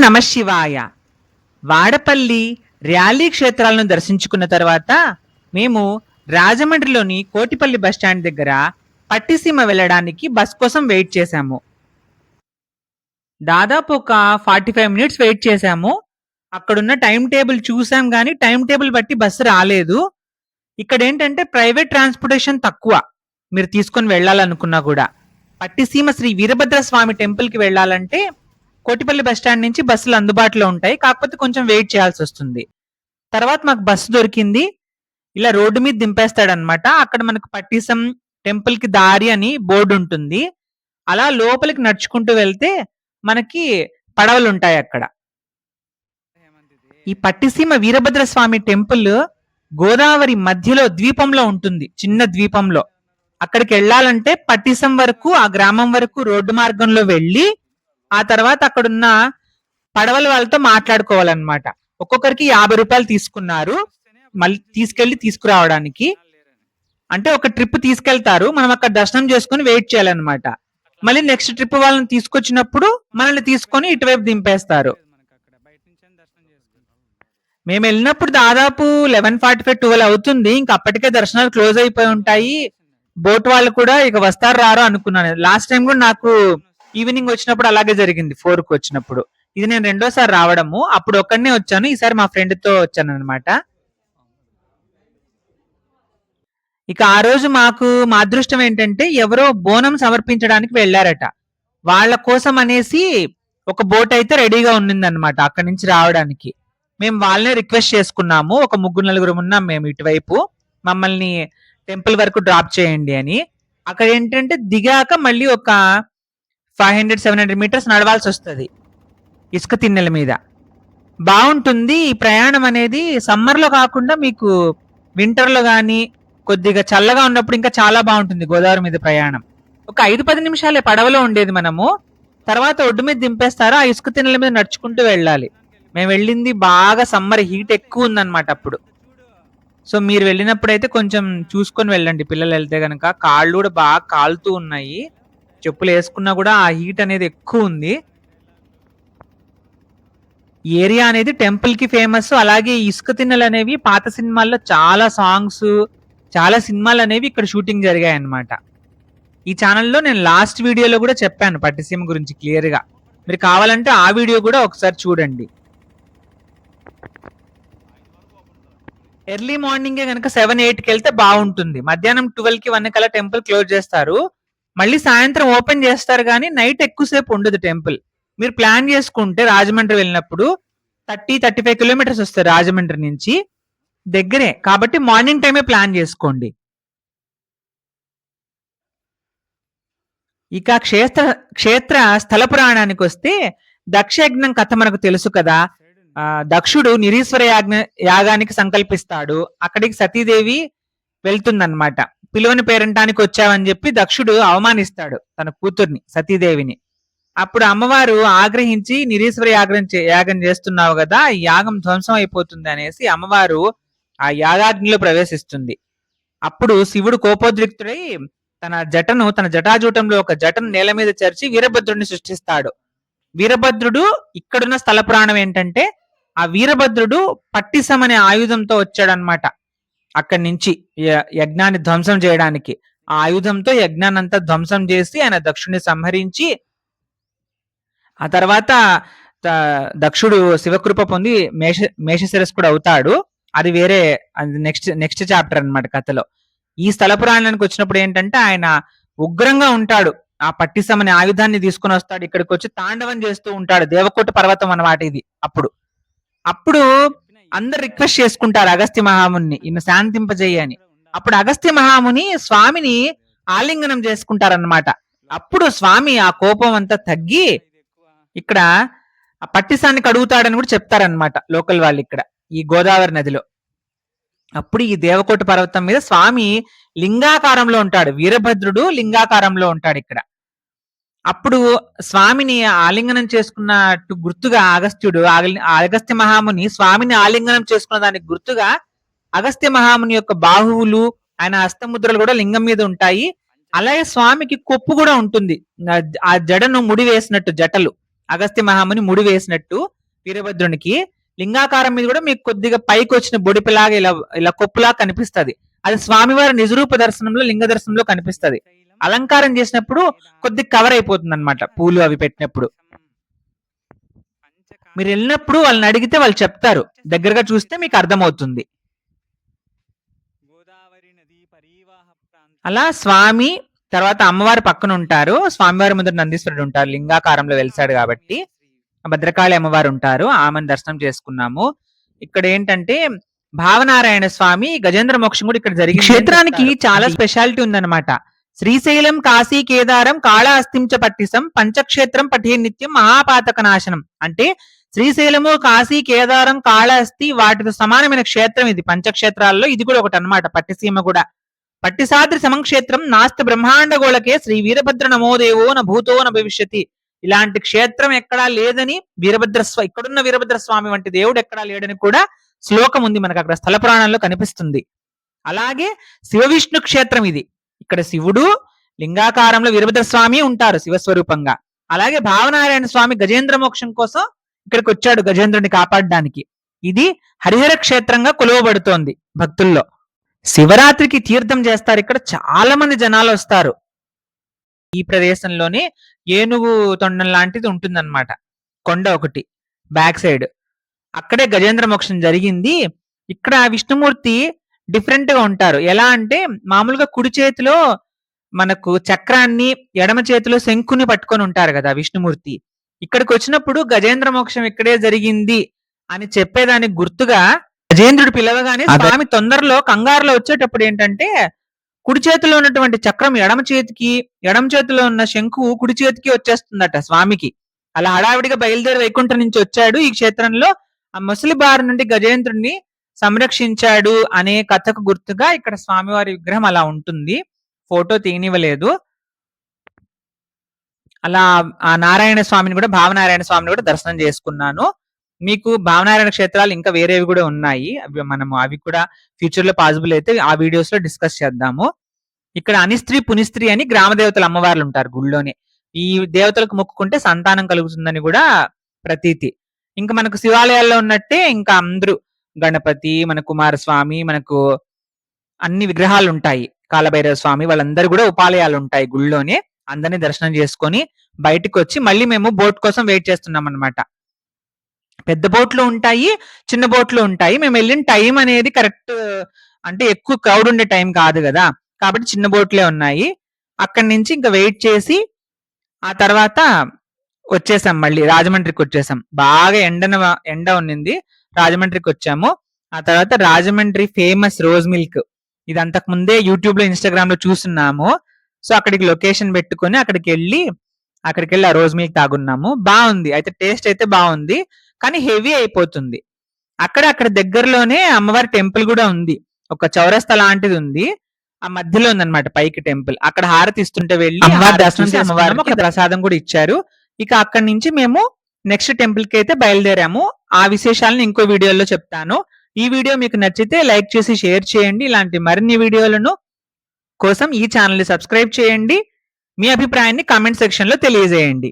నమఃశివాయ. Vadapalli, rally క్షేత్రాలను దర్శించుకున్న తర్వాత మేము రాజమండ్రిలోని కోటిపల్లి బస్టాండ్ దగ్గర పట్టిసీమ వెళ్ళడానికి బస్ కోసం వెయిట్ చేశాము. దాదాపు ఒక 45 మినిట్స్ వెయిట్ చేశాము. అక్కడున్న టైం టేబుల్ చూసాం కానీ టైం టేబుల్ బట్టి బస్సు రాలేదు. ఇక్కడ ఏంటంటే ప్రైవేట్ ట్రాన్స్పోర్టేషన్ తక్కువ, మీరు తీసుకొని వెళ్ళాలనుకున్నా కూడా. పట్టిసీమ శ్రీ వీరభద్ర స్వామి టెంపుల్కి వెళ్ళాలంటే కోటిపల్లి బస్టాండ్ నుంచి బస్సులు అందుబాటులో ఉంటాయి, కాకపోతే కొంచెం వెయిట్ చేయాల్సి వస్తుంది. తర్వాత మాకు బస్సు దొరికింది. ఇలా రోడ్డు మీద దింపేస్తాడనమాట. అక్కడ మనకు పట్టిసం టెంపుల్ కి దారి అని బోర్డు ఉంటుంది. అలా లోపలికి నడుచుకుంటూ వెళ్తే మనకి పడవలు ఉంటాయి అక్కడ. ఈ పట్టిసీమ వీరభద్ర స్వామి టెంపుల్ గోదావరి మధ్యలో ద్వీపంలో ఉంటుంది, చిన్న ద్వీపంలో. అక్కడికి వెళ్ళాలంటే పట్టిసం వరకు, ఆ గ్రామం వరకు రోడ్డు మార్గంలో వెళ్ళి ఆ తర్వాత అక్కడున్న పడవల వాళ్ళతో మాట్లాడుకోవాలన్నమాట. ఒక్కొక్కరికి 50 రూపాయలు తీసుకున్నారు మళ్ళీ తీసుకురావడానికి. అంటే ఒక ట్రిప్ తీసుకెళ్తారు, మనం అక్కడ దర్శనం చేసుకుని వెయిట్ చేయాలన్నమాట. మళ్ళీ నెక్స్ట్ ట్రిప్ వాళ్ళని తీసుకొచ్చినప్పుడు మనల్ని తీసుకొని ఇటువైపు దింపేస్తారు. మేము వెళ్ళినప్పుడు దాదాపు 11:45-12 అవుతుంది. ఇంక అప్పటికే దర్శనాలు క్లోజ్ అయిపోయి ఉంటాయి. బోట్ వాళ్ళు కూడా ఇక వస్తారు రారో అనుకున్నాను. లాస్ట్ టైం కూడా నాకు ఈవినింగ్ వచ్చినప్పుడు అలాగే జరిగింది, 4కు వచ్చినప్పుడు. ఇది నేను రెండోసారి రావడము. అప్పుడు ఒక్కడనే వచ్చాను, ఈసారి మా ఫ్రెండ్ తో వచ్చాను అనమాట. ఇక ఆ రోజు మా అదృష్టం ఏంటంటే ఎవరో బోనం సమర్పించడానికి వెళ్ళారట. వాళ్ళ కోసం అనేసి ఒక బోట్ అయితే రెడీగా ఉన్నిందనమాట అక్కడి నుంచి రావడానికి. మేము వాళ్ళనే రిక్వెస్ట్ చేసుకున్నాము, ఒక 3-4 ఉన్నాం మేము ఇటువైపు, మమ్మల్ని టెంపుల్ వరకు డ్రాప్ చేయండి అని. అక్కడ ఏంటంటే దిగాక మళ్ళీ ఒక 500-700 మీటర్స్ నడవాల్సి వస్తుంది ఇసుక తిన్నెల మీద. బాగుంటుంది ఈ ప్రయాణం అనేది. సమ్మర్ లో కాకుండా మీకు వింటర్ లో గానీ కొద్దిగా చల్లగా ఉన్నప్పుడు ఇంకా చాలా బాగుంటుంది గోదావరి మీద ప్రయాణం. ఒక 5-10 నిమిషాలే పడవలో ఉండేది మనము. తర్వాత ఒడ్డు మీద దింపేస్తారు, ఆ ఇసుక తిన్నెల మీద నడుచుకుంటూ వెళ్ళాలి. మేము వెళ్ళింది బాగా సమ్మర్, హీట్ ఎక్కువ ఉందన్నమాట అప్పుడు. సో మీరు వెళ్ళినప్పుడు అయితే కొంచెం చూసుకొని వెళ్ళండి, పిల్లలు వెళ్తే గనక. కాళ్ళు కూడా బాగా కాలుతూ ఉన్నాయి, చెప్పులు వేసుకున్నా కూడా ఆ హీట్ అనేది ఎక్కువ ఉంది. ఏరియా అనేది టెంపుల్ కి ఫేమస్. అలాగే ఇసుక తిన్నెలు అనేవి పాత సినిమాల్లో చాలా సాంగ్స్, చాలా సినిమాలు అనేవి ఇక్కడ షూటింగ్ జరిగాయి అన్నమాట. ఈ ఛానల్లో నేను లాస్ట్ వీడియోలో కూడా చెప్పాను పట్టిసీమ గురించి క్లియర్ గా. మీరు కావాలంటే ఆ వీడియో కూడా ఒకసారి చూడండి. ఎర్లీ మార్నింగే కనుక 7-8కి వెళ్తే బాగుంటుంది. మధ్యాహ్నం 12కి 1 కల్లా టెంపుల్ క్లోజ్ చేస్తారు. మళ్ళీ సాయంత్రం ఓపెన్ చేస్తారు, కానీ నైట్ ఎక్కువసేపు ఉండదు టెంపుల్. మీరు ప్లాన్ చేసుకుంటే రాజమండ్రి వెళ్ళినప్పుడు 30-35 కిలోమీటర్స్ వస్తాయి రాజమండ్రి నుంచి, దగ్గరే కాబట్టి మార్నింగ్ టైమే ప్లాన్ చేసుకోండి. ఇక క్షేత్ర స్థల పురాణానికి వస్తే దక్షయజ్ఞం కథ మనకు తెలుసు కదా. దక్షుడు నిరీశ్వర యాగానికి సంకల్పిస్తాడు. అక్కడికి సతీదేవి వెళ్తుందన్నమాట. పిలువని పేరంటానికి వచ్చావని చెప్పి దక్షుడు అవమానిస్తాడు తన కూతుర్ని సతీదేవిని. అప్పుడు అమ్మవారు ఆగ్రహించి నిరీశ్వర యాగం చేస్తున్నావు కదా, ఈ యాగం ధ్వంసం అయిపోతుంది అనేసి అమ్మవారు ఆ యాగాగ్నిలో ప్రవేశిస్తుంది. అప్పుడు శివుడు కోపోద్రిక్తుడై తన జటాజూటంలో ఒక జటను నేల మీద చర్చి వీరభద్రుడిని సృష్టిస్తాడు. వీరభద్రుడు ఇక్కడున్న స్థల పురాణం ఏంటంటే, ఆ వీరభద్రుడు పట్టిసం అనే ఆయుధంతో వచ్చాడనమాట అక్కడి నుంచి యజ్ఞాన్ని ధ్వంసం చేయడానికి. ఆ ఆయుధంతో యజ్ఞాన్ని అంతా ధ్వంసం చేసి ఆయన దక్షుడిని సంహరించి, ఆ తర్వాత దక్షుడు శివకృప పొంది మేషశిరస్కుడు అవుతాడు. అది వేరే, నెక్స్ట్ చాప్టర్ అన్నమాట కథలో. ఈ స్థల పురాణానికి వచ్చినప్పుడు ఏంటంటే ఆయన ఉగ్రంగా ఉంటాడు. ఆ పట్టిసం అనే ఆయుధాన్ని తీసుకుని వస్తాడు, ఇక్కడికి వచ్చి తాండవం చేస్తూ ఉంటాడు. దేవకోట పర్వతం అన్నమాట ఇది. అప్పుడు అందరు రిక్వెస్ట్ చేసుకుంటారు అగస్త్య మహాముని, ఈయన శాంతింపజేయని. అప్పుడు అగస్త్య మహాముని స్వామిని ఆలింగనం చేసుకుంటారన్నమాట. అప్పుడు స్వామి ఆ కోపం అంతా తగ్గి ఇక్కడ ఆ పట్టిసాన్ని కడుగుతాడని కూడా చెప్తారనమాట లోకల్ వాళ్ళు ఇక్కడ ఈ గోదావరి నదిలో. అప్పుడు ఈ దేవకోట పర్వతం మీద స్వామి లింగాకారంలో ఉంటాడు, వీరభద్రుడు లింగాకారంలో ఉంటాడు ఇక్కడ. అప్పుడు స్వామిని ఆలింగనం చేసుకున్నట్టు గుర్తుగా అగస్త్య మహాముని స్వామిని ఆలింగనం చేసుకున్న దానికి గుర్తుగా అగస్త్య మహాముని యొక్క బాహువులు, ఆయన హస్తముద్రలు కూడా లింగం మీద ఉంటాయి. అలాగే స్వామికి కొప్పు కూడా ఉంటుంది, ఆ జడను ముడి వేసినట్టు, జటలు అగస్త్య మహాముని ముడి వేసినట్టు వీరభద్రునికి. లింగాకారం మీద కూడా మీకు కొద్దిగా పైకి వచ్చిన బొడిపిలాగా ఇలా ఇలా కొప్పులా కనిపిస్తది. అది స్వామివారి నిజరూప దర్శనంలో లింగ దర్శనంలో కనిపిస్తది. అలంకారం చేసినప్పుడు కొద్దిగా కవర్ అయిపోతుంది అనమాట పూలు అవి పెట్టినప్పుడు. మీరు వెళ్ళినప్పుడు వాళ్ళని అడిగితే వాళ్ళు చెప్తారు, దగ్గరగా చూస్తే మీకు అర్థమవుతుంది. అలా స్వామి తర్వాత అమ్మవారి పక్కన ఉంటారు. స్వామివారి ముందర నందీశ్వరుడు ఉంటారు, లింగాకారంలో వెలిసాడు కాబట్టి. భద్రకాళి అమ్మవారు ఉంటారు, ఆమెను దర్శనం చేసుకున్నాము. ఇక్కడ ఏంటంటే భావనారాయణ స్వామి గజేంద్ర మోక్షం కూడా ఇక్కడ జరిగింది. క్షేత్రానికి చాలా స్పెషాలిటీ ఉందన్నమాట. శ్రీశైలం కాశీ కేదారం కాళహస్తించ పట్టిసం పంచక్షేత్రం పఠే నిత్యం మహాపాతక నాశనం. అంటే శ్రీశైలము కాశీ కేదారం కాళహస్తి వాటితో సమానమైన క్షేత్రం ఇది. పంచక్షేత్రాల్లో ఇది కూడా ఒకటి అన్నమాట. పట్టిసీమ కూడా. పట్టిసాద్రి సమక్షేత్రం నాస్తి బ్రహ్మాండ గోళకే శ్రీ వీరభద్ర నమోదేవో న భూతో న భవిష్యతి. ఇలాంటి క్షేత్రం ఎక్కడా లేదని ఇక్కడున్న వీరభద్ర స్వామి వంటి దేవుడు ఎక్కడా లేడని కూడా శ్లోకం ఉంది మనకు అక్కడ స్థల పురాణంలో కనిపిస్తుంది. అలాగే శివ విష్ణు క్షేత్రం ఇది. ఇక్కడ శివుడు లింగాకారంలో వీరభద్ర స్వామి ఉంటారు శివస్వరూపంగా. అలాగే భావనారాయణ స్వామి గజేంద్ర మోక్షం కోసం ఇక్కడికి వచ్చాడు గజేంద్రుని కాపాడడానికి. ఇది హరిహర క్షేత్రంగా కొలువబడుతోంది భక్తుల్లో. శివరాత్రికి తీర్థం చేస్తారు. ఇక్కడ చాలా మంది జనాలు వస్తారు. ఈ ప్రదేశంలోనే ఏనుగు తొండం లాంటిది ఉంటుందన్నమాట, కొండ ఒకటి బ్యాక్ సైడ్. అక్కడే గజేంద్ర మోక్షం జరిగింది. ఇక్కడ విష్ణుమూర్తి డిఫరెంట్ గా ఉంటారు. ఎలా అంటే మామూలుగా కుడి చేతిలో మనకు చక్రాన్ని, ఎడమ చేతిలో శంకుని పట్టుకొని ఉంటారు కదా విష్ణుమూర్తి. ఇక్కడికి వచ్చినప్పుడు గజేంద్ర మోక్షం ఇక్కడే జరిగింది అని చెప్పేదానికి గుర్తుగా గజేంద్రుడు పిలవగానే స్వామి తొందరలో కంగారులో వచ్చేటప్పుడు ఏంటంటే కుడి చేతిలో ఉన్నటువంటి చక్రం ఎడమ చేతిలో ఉన్న శంకు కుడి చేతికి వచ్చేస్తుందట స్వామికి. అలా హడావిడిగా బయలుదేరి వైకుంఠం నుంచి వచ్చాడు ఈ క్షేత్రంలో. ఆ ముసలి బారి నుండి గజేంద్రుడిని సంరక్షించాడు అనే కథకు గుర్తుగా ఇక్కడ స్వామివారి విగ్రహం అలా ఉంటుంది. ఫోటో తీయనివ్వలేదు. అలా ఆ నారాయణ స్వామిని కూడా, భావనారాయణ స్వామిని కూడా దర్శనం చేసుకున్నాను. మీకు భావనారాయణ క్షేత్రాలు ఇంకా వేరేవి కూడా ఉన్నాయి. అవి కూడా ఫ్యూచర్ లో పాసిబుల్ అయితే ఆ వీడియోస్ లో డిస్కస్ చేద్దాము. ఇక్కడ అనిస్త్రీ పునిస్త్రీ అని గ్రామ దేవతల అమ్మవార్లు ఉంటారు గుళ్ళోనే. ఈ దేవతలకు మొక్కుకుంటే సంతానం కలుగుతుందని కూడా ప్రతీతి. ఇంకా మనకు శివాలయాల్లో ఉన్నట్టే ఇంకా అందరూ గణపతి, మన కుమారస్వామి, మనకు అన్ని విగ్రహాలు ఉంటాయి. కాలభైరవ స్వామి, వాళ్ళందరూ కూడా ఉపాలయాలు ఉంటాయి గుళ్ళోనే. అందరినీ దర్శనం చేసుకొని బయటకు వచ్చి మళ్ళీ మేము బోట్ కోసం వెయిట్ చేస్తున్నాం అన్నమాట. పెద్ద బోట్లు ఉంటాయి, చిన్న బోట్లు ఉంటాయి. మేము వెళ్ళిన టైం అనేది కరెక్ట్, అంటే ఎక్కువ క్రౌడ్ ఉండే టైం కాదు కదా, కాబట్టి చిన్న బోట్లే ఉన్నాయి. అక్కడి నుంచి ఇంకా వెయిట్ చేసి ఆ తర్వాత వచ్చేసాం, మళ్ళీ రాజమండ్రికి వచ్చేసాం. బాగా ఎండ ఉన్నింది, రాజమండ్రికి వచ్చాము. ఆ తర్వాత రాజమండ్రి ఫేమస్ రోజ్ మిల్క్, ఇది అంతకు ముందే యూట్యూబ్ లో, ఇన్స్టాగ్రామ్ లో చూస్తున్నాము. సో అక్కడికి లొకేషన్ పెట్టుకొని అక్కడికి వెళ్ళి ఆ రోజ్ మిల్క్ తాగున్నాము. బాగుంది అయితే, టేస్ట్ అయితే బాగుంది, కానీ హెవీ అయిపోతుంది. అక్కడ దగ్గరలోనే అమ్మవారి టెంపుల్ కూడా ఉంది, ఒక చౌరస్తా లాంటిది ఉంది. ఆ మధ్యలో ఉందన్నమాట పైకి టెంపుల్. అక్కడ హారతి ఇస్తుంటే వెళ్ళి అమ్మవారి దర్శనం చేసి అమ్మవారికి ఒక ప్రసాదం కూడా ఇచ్చారు. ఇక అక్కడి నుంచి మేము నెక్స్ట్ టెంపుల్ కి అయితే బయలుదేరాము. ఆ విశేషాలను ఇంకో వీడియోలో చెప్తాను. ఈ వీడియో మీకు నచ్చితే లైక్ చేసి షేర్ చేయండి. ఇలాంటి మరిన్ని వీడియోలను కోసం ఈ ఛానల్ ని సబ్స్క్రైబ్ చేయండి. మీ అభిప్రాయాన్ని కామెంట్ సెక్షన్ లో తెలియజేయండి.